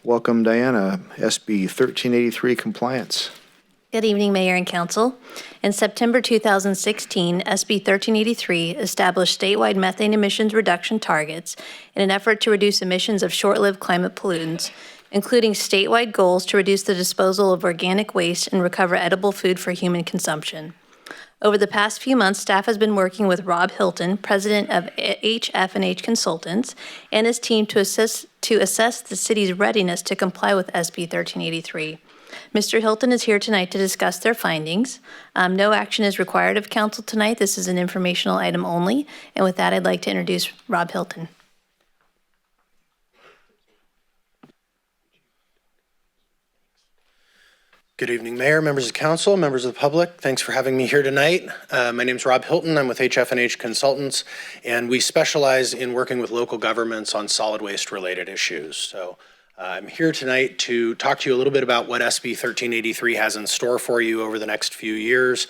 Welcome, Diana. SB 1383 compliance. Good evening, Mayor and Council. In September 2016, SB 1383 established statewide methane emissions reduction targets in an effort to reduce emissions of short-lived climate pollutants, including statewide goals to reduce the disposal of organic waste and recover edible food for human consumption. Over the past few months, staff has been working with Rob Hilton, president of HF&H Consultants, and his team to assess the city's readiness to comply with SB 1383. Mr. Hilton is here tonight to discuss their findings. No action is required of council tonight. This is an informational item only. And with that, I'd like to introduce Rob Hilton. Good evening, Mayor, members of council, members of the public. Thanks for having me here tonight. My name is Rob Hilton. I'm with HF&H Consultants, and we specialize in working with local governments on solid waste related issues. So I'm here tonight to talk to you a little bit about what SB 1383 has in store for you over the next few years,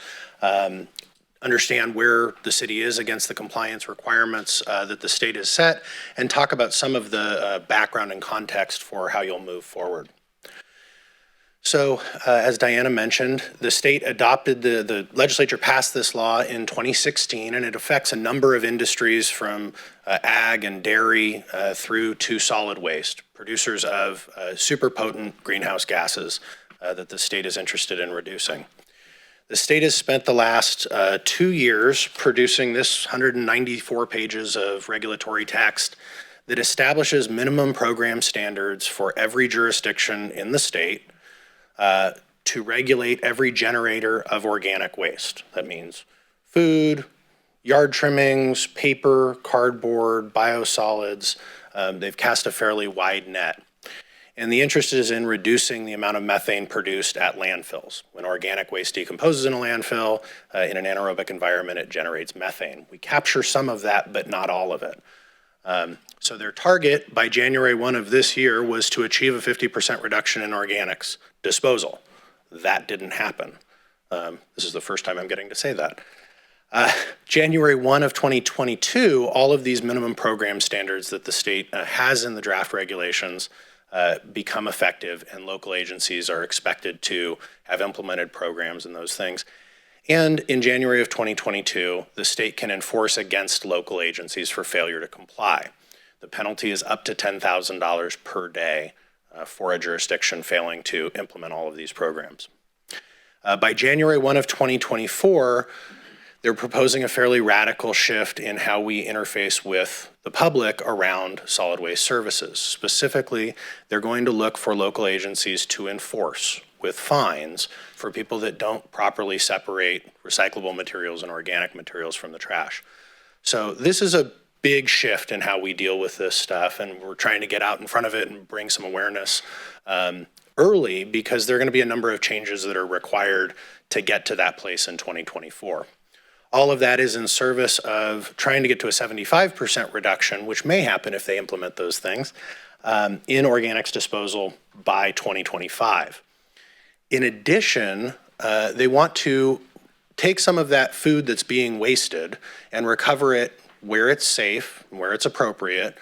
understand where the city is against the compliance requirements that the state has set, and talk about some of the background and context for how you'll move forward. So as Diana mentioned, the state adopted, the legislature passed this law in 2016, and it affects a number of industries from ag and dairy through to solid waste, producers of super potent greenhouse gases that the state is interested in reducing. The state has spent the last 2 years producing this 194 pages of regulatory text that establishes minimum program standards for every jurisdiction in the state to regulate every generator of organic waste. That means food, yard trimmings, paper, cardboard, biosolids. They've cast a fairly wide net. And the interest is in reducing the amount of methane produced at landfills. When organic waste decomposes in a landfill, in an anaerobic environment, it generates methane. We capture some of that, but not all of it. So their target by January 1 of this year was to achieve a 50% reduction in organics disposal. That didn't happen. This is the first time I'm getting to say that. January 1 of 2022, all of these minimum program standards that the state has in the draft regulations become effective, and local agencies are expected to have implemented programs and those things. And in January of 2022, the state can enforce against local agencies for failure to comply. The penalty is up to $10,000 per day for a jurisdiction failing to implement all of these programs. By January 1 of 2024, they're proposing a fairly radical shift in how we interface with the public around solid waste services. Specifically, they're going to look for local agencies to enforce with fines for people that don't properly separate recyclable materials and organic materials from the trash. So this is a big shift in how we deal with this stuff, and we're trying to get out in front of it and bring some awareness early, because there are going to be a number of changes that are required to get to that place in 2024. All of that is in service of trying to get to a 75% reduction, which may happen if they implement those things, in organics disposal by 2025. In addition, they want to take some of that food that's being wasted and recover it where it's safe, where it's appropriate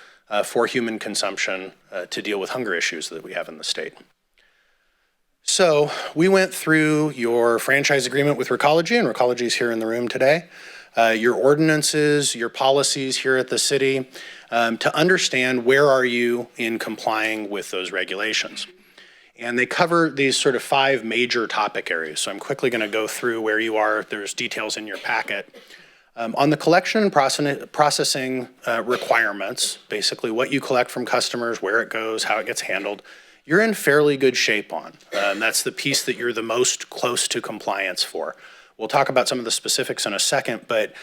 for human consumption to deal with hunger issues that we have in the state. So we went through your franchise agreement with Recology, and Recology is here in the room today, your ordinances, your policies here at the city, to understand where are you in complying with those regulations. And they cover these sort of 5 major topic areas. So I'm quickly going to go through where you are. There's details in your packet. On the collection and processing requirements, basically what you collect from customers, where it goes, how it gets handled, you're in fairly good shape on. That's the piece that you're the most close to compliance for. We'll talk about some of the specifics in a second, but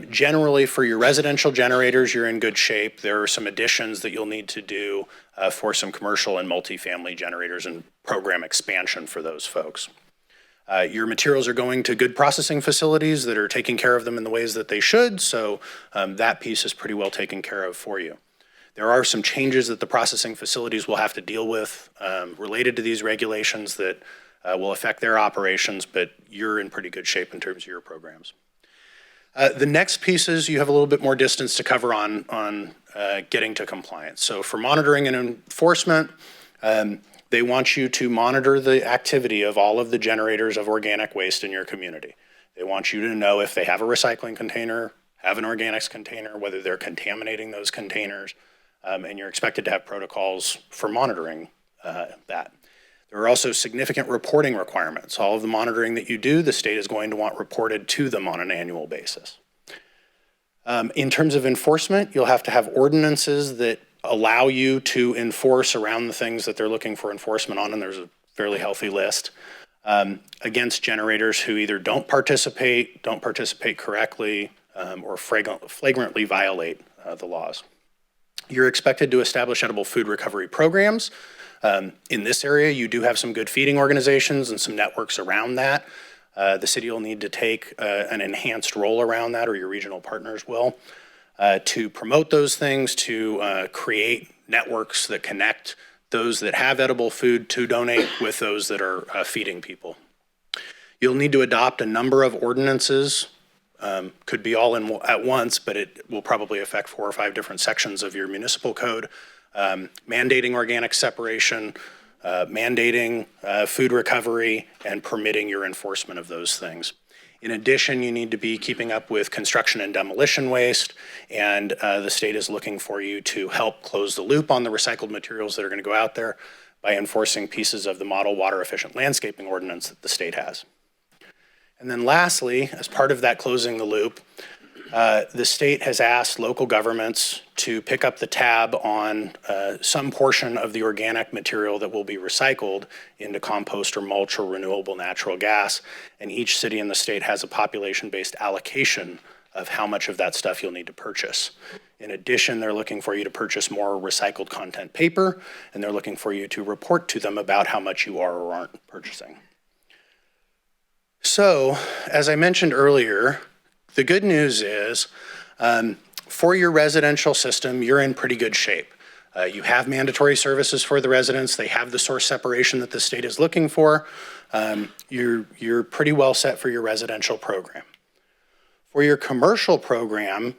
generally for your residential generators, you're in good shape. There are some additions that you'll need to do for some commercial and multifamily generators and program expansion for those folks. Your materials are going to good processing facilities that are taking care of them in the ways that they should, so that piece is pretty well taken care of for you. There are some changes that the processing facilities will have to deal with related to these regulations that will affect their operations, but you're in pretty good shape in terms of your programs. The next pieces, you have a little bit more distance to cover on getting to compliance. So for monitoring and enforcement, They want you to monitor the activity of all of the generators of organic waste in your community. They want you to know if they have a recycling container, have an organics container, whether they're contaminating those containers, and you're expected to have protocols for monitoring that. There are also significant reporting requirements. All of the monitoring that you do, the state is going to want reported to them on an annual basis. In terms of enforcement, you'll have to have ordinances that allow you to enforce around the things that they're looking for enforcement on, and there's a fairly healthy list, against generators who either don't participate correctly, or flagrantly violate the laws. You're expected to establish edible food recovery programs. In this area, you do have some good feeding organizations and some networks around that. The city will need to take an enhanced role around that, or your regional partners will, to promote those things, to create networks that connect those that have edible food to donate with those that are feeding people. You'll need to adopt a number of ordinances. Could be all at once, but it will probably affect 4 or 5 different sections of your municipal code. Mandating organic separation, mandating food recovery, and permitting your enforcement of those things. In addition, you need to be keeping up with construction and demolition waste, and the state is looking for you to help close the loop on the recycled materials that are going to go out there by enforcing pieces of the model water efficient landscaping ordinance that the state has. And then lastly, as part of that closing the loop, the state has asked local governments to pick up the tab on some portion of the organic material that will be recycled into compost or mulch or renewable natural gas. And each city in the state has a population-based allocation of how much of that stuff you'll need to purchase. In addition, they're looking for you to purchase more recycled content paper, and they're looking for you to report to them about how much you are or aren't purchasing. So, as I mentioned earlier, the good news is, for your residential system, you're in pretty good shape. You have mandatory services for the residents. They have the source separation that the state is looking for. You're pretty well set for your residential program. For your commercial program,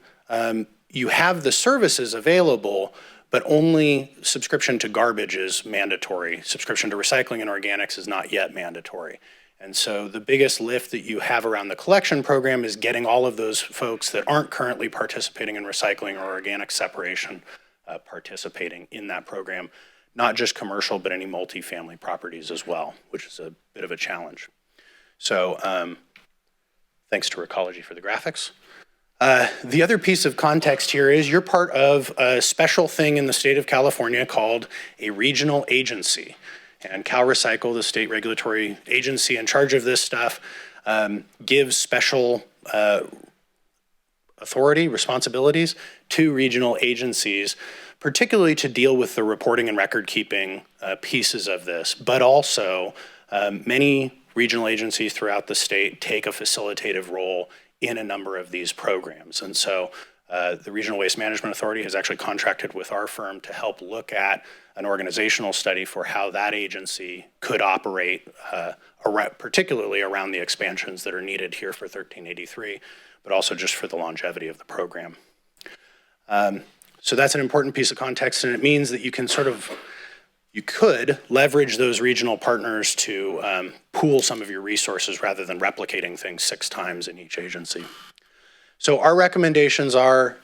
you have the services available, but only subscription to garbage is mandatory. Subscription to recycling and organics is not yet mandatory. And so the biggest lift that you have around the collection program is getting all of those folks that aren't currently participating in recycling or organic separation participating in that program, not just commercial, but any multifamily properties as well, which is a bit of a challenge. So thanks to Recology for the graphics. The other piece of context here is you're part of a special thing in the state of California called a regional agency. And CalRecycle, the state regulatory agency in charge of this stuff, gives special authority, responsibilities to regional agencies, particularly to deal with the reporting and record keeping pieces of this. But also, many regional agencies throughout the state take a facilitative role in a number of these programs. And so the Regional Waste Management Authority has actually contracted with our firm to help look at an organizational study for how that agency could operate, particularly around the expansions that are needed here for 1383, but also just for the longevity of the program. So that's an important piece of context, and it means that you can you could leverage those regional partners to pool some of your resources rather than replicating things 6 times in each agency. So our recommendations are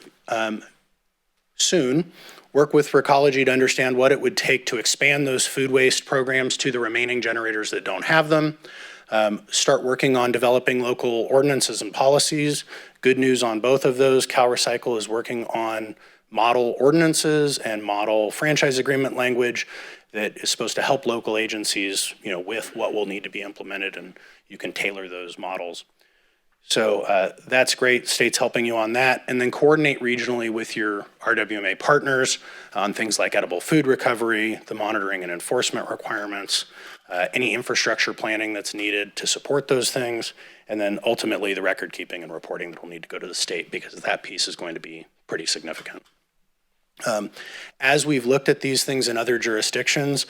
soon, work with Recology to understand what it would take to expand those food waste programs to the remaining generators that don't have them. Start working on developing local ordinances and policies. Good news on both of those. CalRecycle is working on model ordinances and model franchise agreement language that is supposed to help local agencies, with what will need to be implemented, and you can tailor those models. So that's great. State's helping you on that. And then coordinate regionally with your RWMA partners on things like edible food recovery, the monitoring and enforcement requirements, any infrastructure planning that's needed to support those things, and then ultimately the record keeping and reporting that will need to go to the state, because that piece is going to be pretty significant. As we've looked at these things in other jurisdictions,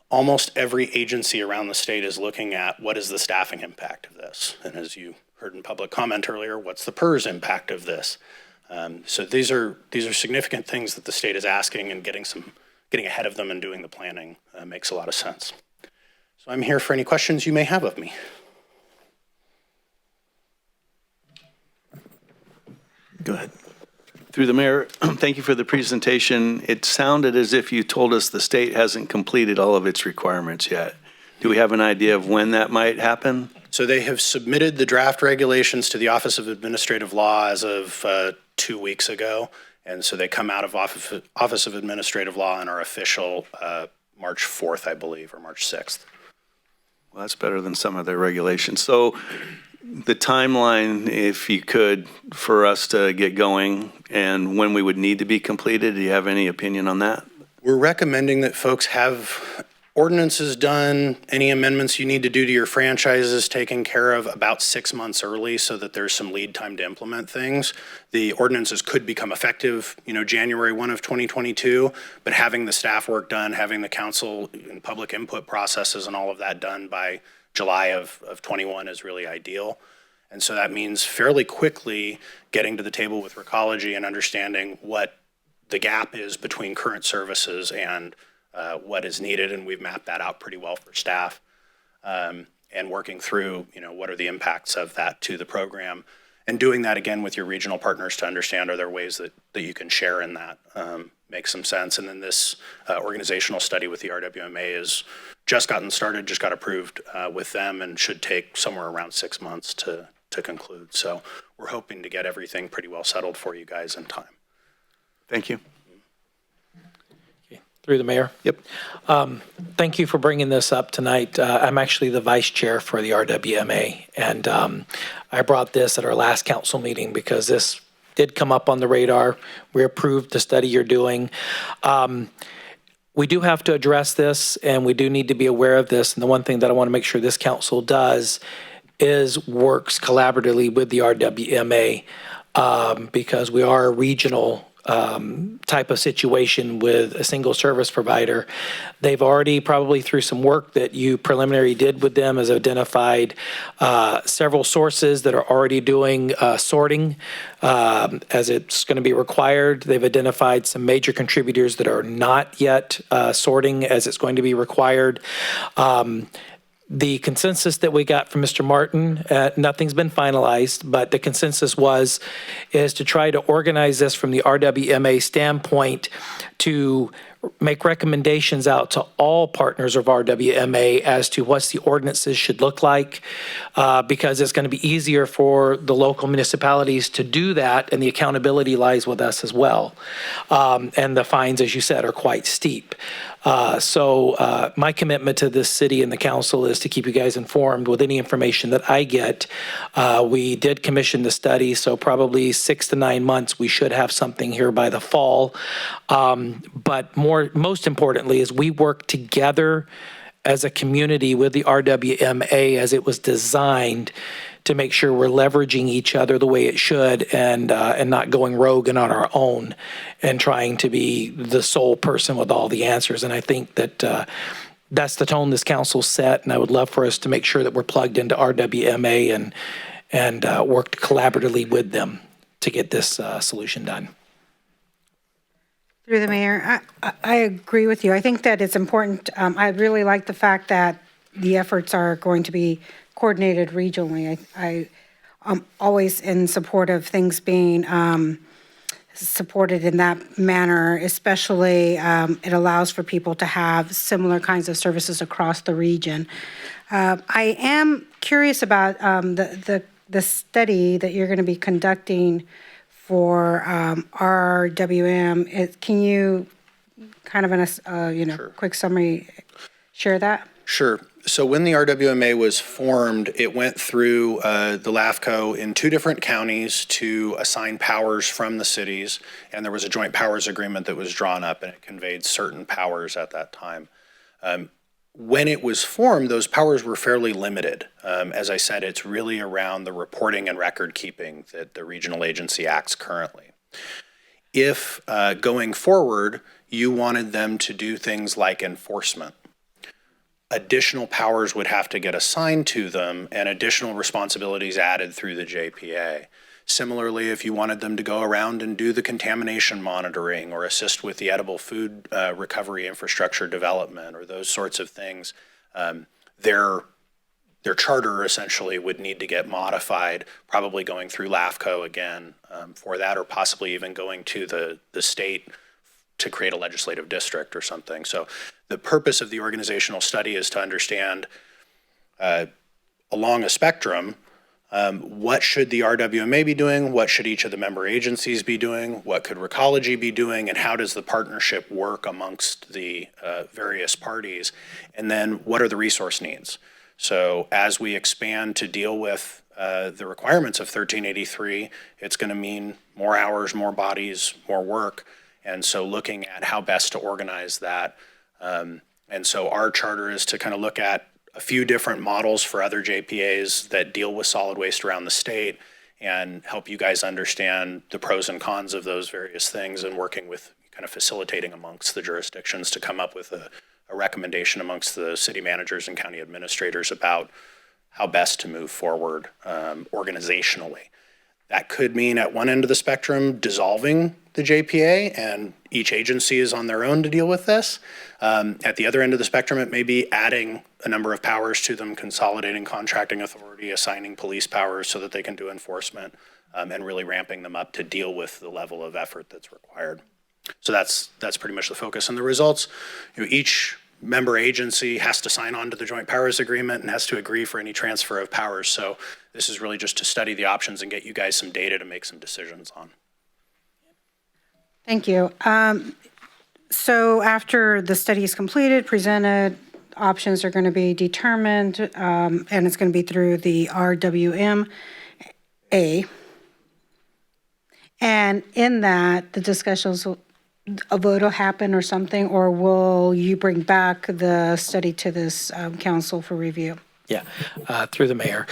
almost every agency around the state is looking at what is the staffing impact of this. And as you heard in public comment earlier, what's the PERS impact of this? So these are significant things that the state is asking and getting some getting ahead of them and doing the planning makes a lot of sense. So I'm here for any questions you may have of me. Go ahead. Through the mayor, thank you for the presentation. It sounded as if you told us the state hasn't completed all of its requirements yet. Do we have an idea of when that might happen? So they have submitted the draft regulations to the Office of Administrative Law as of 2 weeks ago. And so they come out of Office of Administrative Law and are official March 4th, I believe, or March 6th. Well, that's better than some of their regulations. So the timeline, if you could, for us to get going and when we would need to be completed, do you have any opinion on that? We're recommending that folks have ordinances done, any amendments you need to do to your franchises taken care of about 6 months early so that there's some lead time to implement things. The ordinances could become effective, January 1 of 2022, but having the staff work done, having the council and public input processes and all of that done by July of 21 is really ideal. And so that means fairly quickly getting to the table with Recology and understanding what the gap is between current services and what is needed, and we've mapped that out pretty well for staff, and working through, what are the impacts of that to the program, and doing that again with your regional partners to understand are there ways that you can share in that, make some sense. And then this organizational study with the RWMA is just gotten started, just got approved with them, and should take somewhere around 6 months to conclude. So we're hoping to get everything pretty well settled for you guys in time. Thank you. Through the mayor. Yep. Thank you for bringing this up tonight. I'm actually the vice chair for the RWMA, and I brought this at our last council meeting because this did come up on the radar. We approved the study you're doing. We do have to address this, and we do need to be aware of this. And the one thing that I want to make sure this council does is works collaboratively with the RWMA because we are a regional type of situation with a single service provider. They've already, probably through some work that you preliminary did with them, has identified several sources that are already doing sorting as it's going to be required. They've identified some major contributors that are not yet sorting as it's going to be required. The consensus that we got from Mr. Martin, nothing's been finalized, but the consensus is to try to organize this from the RWMA standpoint to make recommendations out to all partners of RWMA as to what the ordinances should look like, because it's going to be easier for the local municipalities to do that, and the accountability lies with us as well. And the fines, as you said, are quite steep. So my commitment to this city and the council is to keep you guys informed with any information that I get. We did commission the study, so probably 6 to 9 months we should have something here by the fall. But most importantly is we work together as a community with the RWMA as it was designed to make sure we're leveraging each other the way it should and not going rogue and on our own and trying to be the sole person with all the answers. And I think that that's the tone this council set, and I would love for us to make sure that we're plugged into RWMA and worked collaboratively with them to get this solution done. Through the mayor, I agree with you. I think that it's important. I really like the fact that the efforts are going to be coordinated regionally. I'm always in support of things being supported in that manner, especially it allows for people to have similar kinds of services across the region. I am curious about the study that you're going to be conducting for RWM. Can you kind of in a Sure. quick summary share that? Sure. So when the RWMA was formed, it went through the LAFCO in 2 different counties to assign powers from the cities, and there was a joint powers agreement that was drawn up, and it conveyed certain powers at that time. When it was formed, those powers were fairly limited. As I said, it's really around the reporting and record keeping that the regional agency acts currently. If going forward, you wanted them to do things like enforcement, additional powers would have to get assigned to them and additional responsibilities added through the JPA. Similarly, if you wanted them to go around and do the contamination monitoring or assist with the edible food recovery infrastructure development or those sorts of things, their charter essentially would need to get modified, probably going through LAFCO again for that, or possibly even going to the state to create a legislative district or something. So the purpose of the organizational study is to understand along a spectrum, what should the RWMA be doing? What should each of the member agencies be doing? What could Recology be doing? And how does the partnership work amongst the various parties? And then what are the resource needs? So as we expand to deal with the requirements of 1383, it's going to mean more hours, more bodies, more work. And so looking at how best to organize that. And so our charter is to kind of look at a few different models for other JPAs that deal with solid waste around the state and help you guys understand the pros and cons of those various things, and working with kind of facilitating amongst the jurisdictions to come up with a recommendation amongst the city managers and county administrators about how best to move forward organizationally. That could mean at one end of the spectrum dissolving the JPA and each agency is on their own to deal with this. At the other end of the spectrum, it may be adding a number of powers to them, consolidating contracting authority, assigning police powers so that they can do enforcement, and really ramping them up to deal with the level of effort that's required. So that's pretty much the focus. And the results, each member agency has to sign on to the joint powers agreement and has to agree for any transfer of powers. So this is really just to study the options and get you guys some data to make some decisions on. Thank you. So after the study is completed, presented, options are going to be determined, and it's going to be through the RWMA. And in that, the discussions, a vote will happen or something, or will you bring back the study to this council for review? Yeah, through the mayor.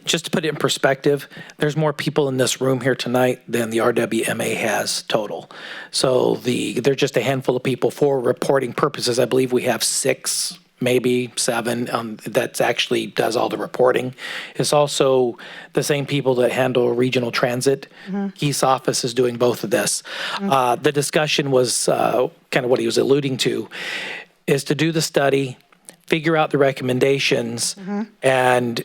Just to put it in perspective, there's more people in this room here tonight than the RWMA has total. So there's just a handful of people for reporting purposes. I believe we have 6, maybe 7, that actually does all the reporting. It's also the same people that handle regional transit. Keith's office is doing both of this. The discussion was kind of what he was alluding to, is to do the study, figure out the recommendations, and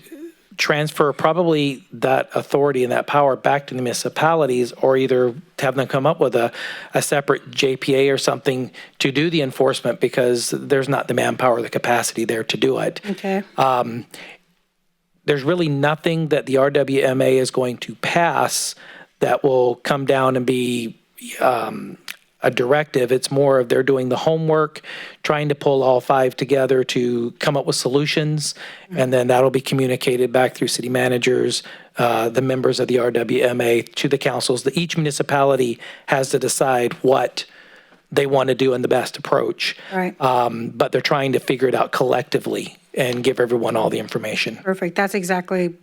transfer probably that authority and that power back to the municipalities, or either have them come up with a separate JPA or something to do the enforcement, because there's not the manpower, the capacity there to do it. Okay. There's really nothing that the RWMA is going to pass that will come down and be a directive. It's more of they're doing the homework, trying to pull all 5 together to come up with solutions, and then that'll be communicated back through city managers, the members of the RWMA, to the councils. Each municipality has to decide what they want to do in the best approach. Right. But they're trying to figure it out collectively and give everyone all the information. Perfect. That's exactly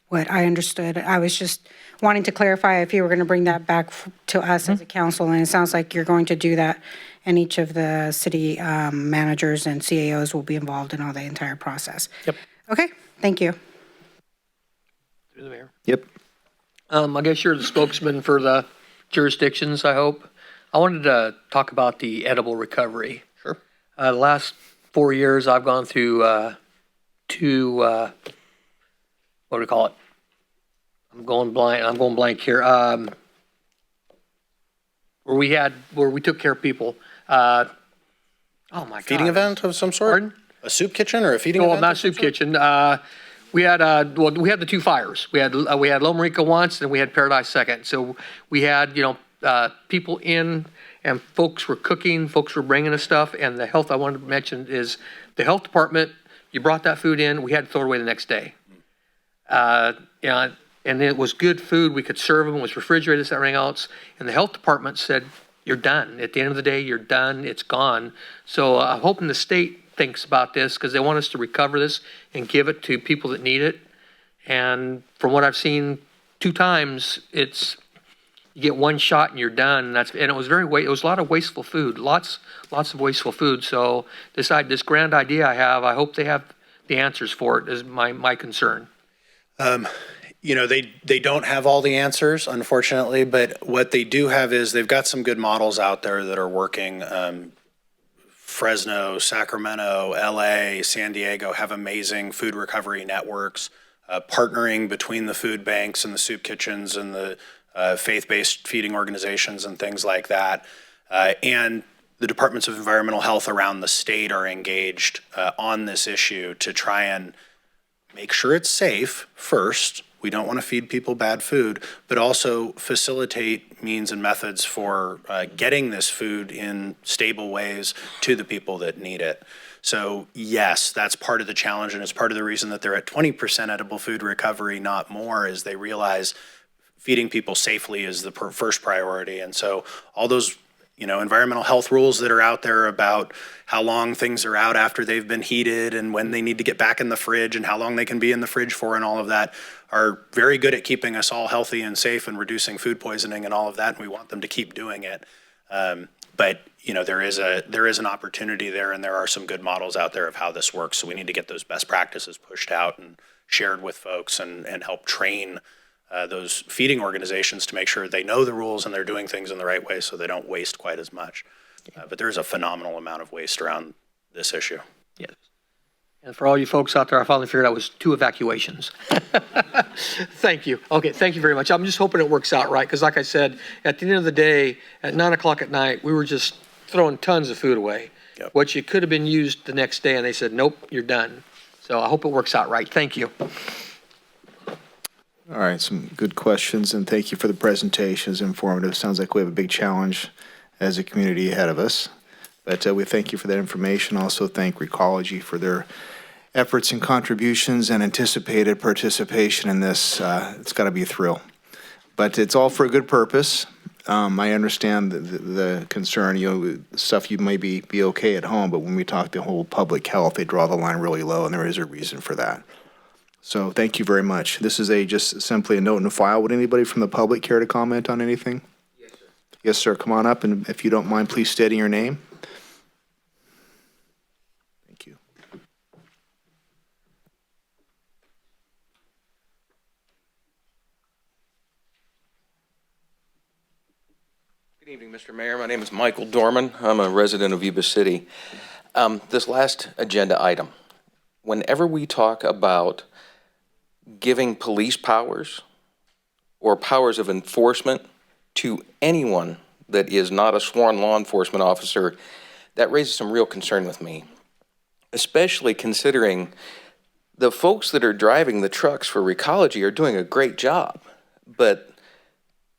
what I understood. I was just wanting to clarify if you were going to bring that back to us as a council, and it sounds like you're going to do that, and each of the city managers and CAOs will be involved in all the entire process. Yep. Okay, thank you. Through the mayor. Yep. I guess you're the spokesman for the jurisdictions, I hope. I wanted to talk about the edible recovery. Sure. The last 4 years, I've gone through 2, what do we call it? I'm going blank here. Where we took care of people. Oh my God. Feeding event of some sort? Pardon? A soup kitchen or a feeding No, event? not of some soup sort? kitchen. We had the 2 fires. We had Loma Rica once, and we had Paradise second. So we had people in, and folks were cooking. Folks were bringing us stuff. And the health I wanted to mention is the health department. You brought that food in, we had to throw it away the next day. And it was good food. We could serve them. It was refrigerated, this, that, everything else. And the health department said, "You're done. At the end of the day, you're done. It's gone." So I'm hoping the state thinks about this, because they want us to recover this and give it to people that need it. And from what I've seen 2 times, it's you get 1 shot and you're done. And it was it was a lot of wasteful food, lots of wasteful food. So this grand idea I have, I hope they have the answers for it, is my concern. you know, they don't have all the answers, unfortunately, but what they do have is they've got some good models out there that are working. Fresno, Sacramento, LA, San Diego have amazing food recovery networks, partnering between the food banks and the soup kitchens and the faith-based feeding organizations and things like that. And the departments of environmental health around the state are engaged on this issue to try and make sure it's safe first. We don't want to feed people bad food, but also facilitate means and methods for getting this food in stable ways to the people that need it. So yes, that's part of the challenge, and it's part of the reason that they're at 20% edible food recovery, not more, is they realize feeding people safely is the first priority. And so all those, you know, environmental health rules that are out there about how long things are out after they've been heated and when they need to get back in the fridge and how long they can be in the fridge for and all of that are very good at keeping us all healthy and safe and reducing food poisoning and all of that, and we want them to keep doing it. But you know, there is an opportunity there, and there are some good models out there of how this works. So we need to get those best practices pushed out and shared with folks and help train those feeding organizations to make sure they know the rules and they're doing things in the right way so they don't waste quite as much. But there's a phenomenal amount of waste around this issue. Yes. And for all you folks out there, I finally figured out it was 2 evacuations. Thank you. Okay, thank you very much. I'm just hoping it works out right, because like I said, at the end of the day, at 9 o'clock at night, we were just throwing tons of food away, which it could have been used the next day, and they said, nope, you're done. So I hope it works out right. Thank you. All right, some good questions, and thank you for the presentation. It's informative. Sounds like we have a big challenge as a community ahead of us. But we thank you for that information. Also thank Recology for their efforts and contributions and anticipated participation in this. It's got to be a thrill. But it's all for a good purpose. I understand the concern, you know, stuff you may be okay at home, but when we talk the whole public health, they draw the line really low, and there is a reason for that. So thank you very much. This is just simply a note in the file. Would anybody from the public care to comment on anything? Yes, sir. Yes, sir. Come on up, and if you don't mind, please stating your name. Thank you. Good evening, Mr. Mayor. My name is Michael Dorman. I'm a resident of Yuba City. This last agenda item, whenever we talk about giving police powers or powers of enforcement to anyone that is not a sworn law enforcement officer, that raises some real concern with me, especially considering the folks that are driving the trucks for Recology are doing a great job, but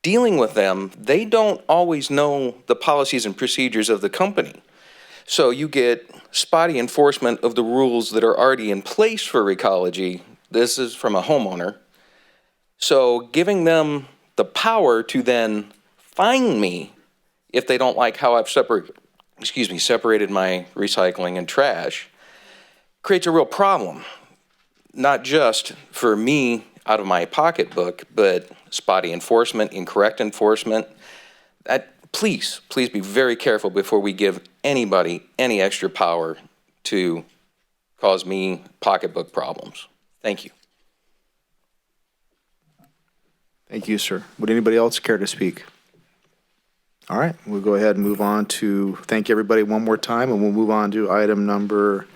dealing with them, they don't always know the policies and procedures of the company. So you get spotty enforcement of the rules that are already in place for Recology. This is from a homeowner. So giving them the power to then fine me if they don't like how I've separated my recycling and trash creates a real problem, not just for me out of my pocketbook, but spotty enforcement, incorrect enforcement. Please be very careful before we give anybody any extra power to cause me pocketbook problems. Thank you. Thank you, sir. Would anybody else care to speak? All right, we'll go ahead and move on to thank everybody one more time, and we'll move on to item number